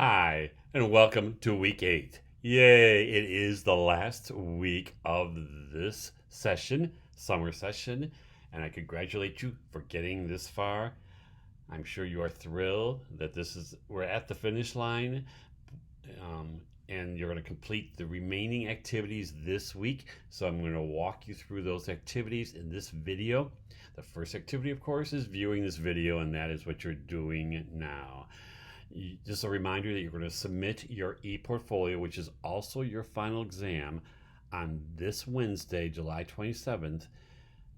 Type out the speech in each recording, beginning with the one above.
Hi, and welcome to week 8. Yay, it is the last week of this session, summer session, and I congratulate you for getting this far. I'm sure you are thrilled that we're at the finish line, and you're going to complete the remaining activities this week. So I'm going to walk you through those activities in this video. The first activity, of course, is viewing this video, and that is what you're doing now. Just a reminder that you're going to submit your e-portfolio, which is also your final exam, on this Wednesday, July 27th,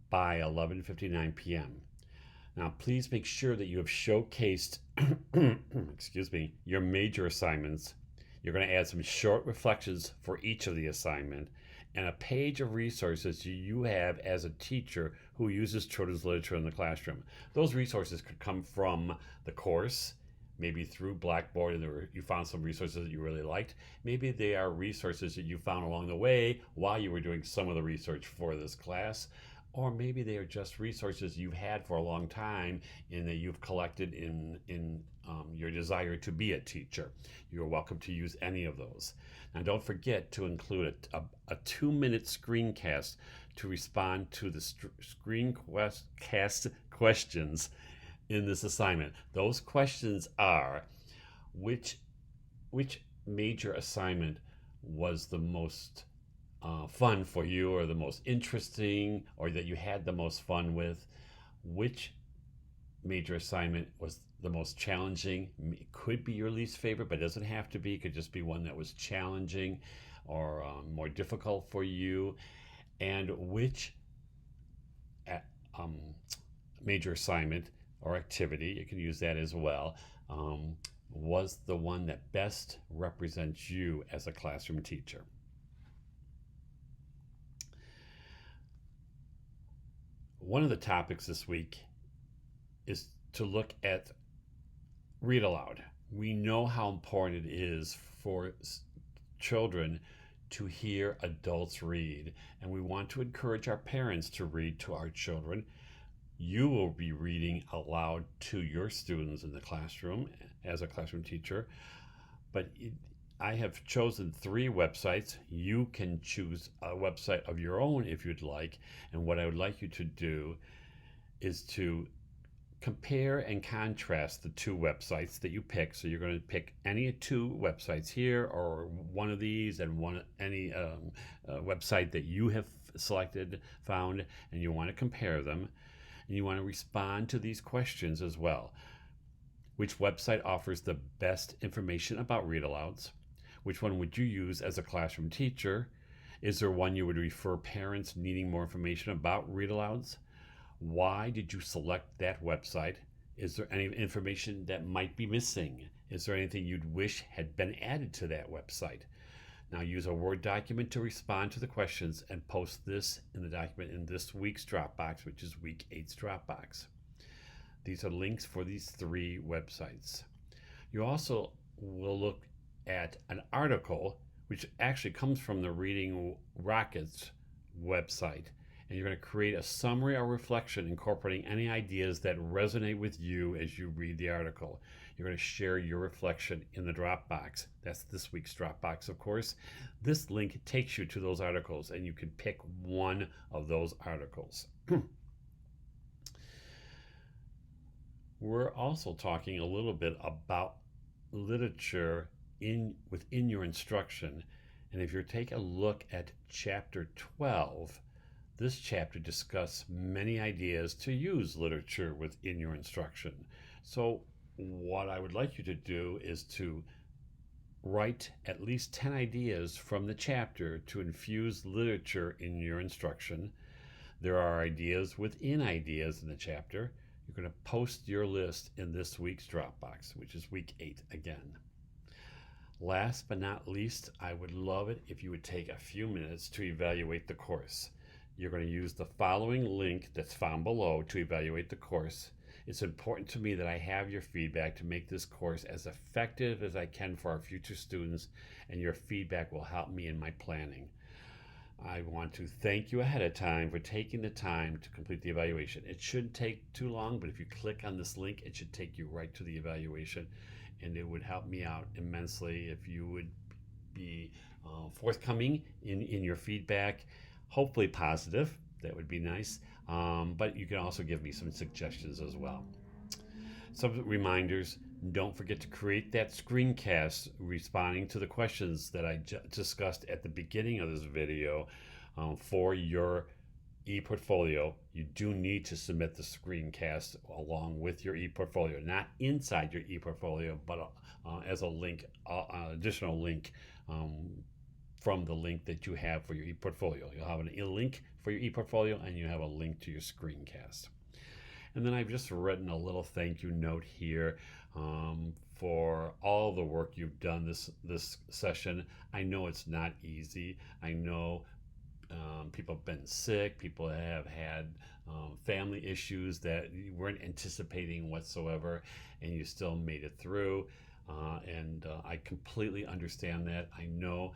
by 11:59 p.m. Now, please make sure that you have showcased, excuse me, your major assignments. You're going to add some short reflections for each of the assignment and a page of resources you have as a teacher who uses children's literature in the classroom. Those resources could come from the course, maybe through Blackboard and you found some resources that you really liked. Maybe they are resources that you found along the way while you were doing some of the research for this class. Or maybe they are just resources you've had for a long time and that you've collected in your desire to be a teacher. You're welcome to use any of those. Now, don't forget to include a 2-minute screencast to respond to the screencast questions in this assignment. Those questions are: which major assignment was the most fun for you, or the most interesting, or that you had the most fun with? Which major assignment was the most challenging? It could be your least favorite, but it doesn't have to be. It could just be one that was challenging or more difficult for you. And which major assignment or activity, you can use that as well, was the one that best represents you as a classroom teacher. One of the topics this week is to look at read aloud. We know how important it is for children to hear adults read, and we want to encourage our parents to read to our children. You will be reading aloud to your students in the classroom as a classroom teacher, but I have chosen 3 websites. You can choose a website of your own if you'd like, and what I would like you to do is to compare and contrast the 2 websites that you pick. So you're going to pick any 2 websites here, or one of these, and any website that you have found, and you want to compare them. And you want to respond to these questions as well. Which website offers the best information about read alouds? Which one would you use as a classroom teacher? Is there one you would refer parents needing more information about read alouds? Why did you select that website? Is there any information that might be missing? Is there anything you'd wish had been added to that website? Now, use a Word document to respond to the questions and post this in the document in this week's Dropbox, which is week 8's Dropbox. These are links for these 3 websites. You also will look at an article which actually comes from the Reading Rockets website, and you're going to create a summary or reflection incorporating any ideas that resonate with you as you read the article. You're going to share your reflection in the Dropbox. That's this week's Dropbox, of course. This link takes you to those articles, and you can pick one of those articles. We're also talking a little bit about literature within your instruction. And if you take a look at chapter 12, this chapter discusses many ideas to use literature within your instruction. So what I would like you to do is to write at least 10 ideas from the chapter to infuse literature in your instruction. There are ideas within ideas in the chapter. You're going to post your list in this week's Dropbox, which is week 8 again. Last but not least, I would love it if you would take a few minutes to evaluate the course. You're going to use the following link that's found below to evaluate the course. It's important to me that I have your feedback to make this course as effective as I can for our future students, and your feedback will help me in my planning. I want to thank you ahead of time for taking the time to complete the evaluation. It shouldn't take too long, but if you click on this link, it should take you right to the evaluation, and it would help me out immensely if you would be forthcoming in your feedback, hopefully positive. That would be nice. But you can also give me some suggestions as well. Some reminders: don't forget to create that screencast responding to the questions that I discussed at the beginning of this video for your e-portfolio. You do need to submit the screencast along with your e-portfolio, not inside your e-portfolio, but as a link, additional link from the link that you have for your e-portfolio. You'll have a link for your e-portfolio, and you have a link to your screencast. And then I've just written a little thank you note here for all the work you've done this session. I know it's not easy. I know people have been sick. People have had family issues that you weren't anticipating whatsoever, and you still made it through. And I completely understand that. I know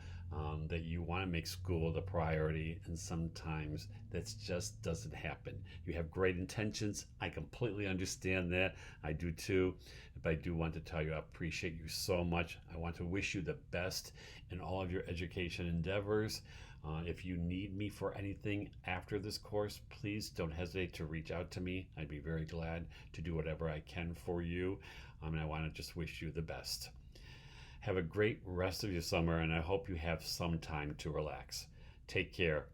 that you want to make school the priority, and sometimes that just doesn't happen. You have great intentions. I completely understand that. I do too. But I do want to tell you I appreciate you so much. I want to wish you the best in all of your education endeavors. If you need me for anything after this course, please don't hesitate to reach out to me. I'd be very glad to do whatever I can for you. And I want to just wish you the best. Have a great rest of your summer, and I hope you have some time to relax. Take care.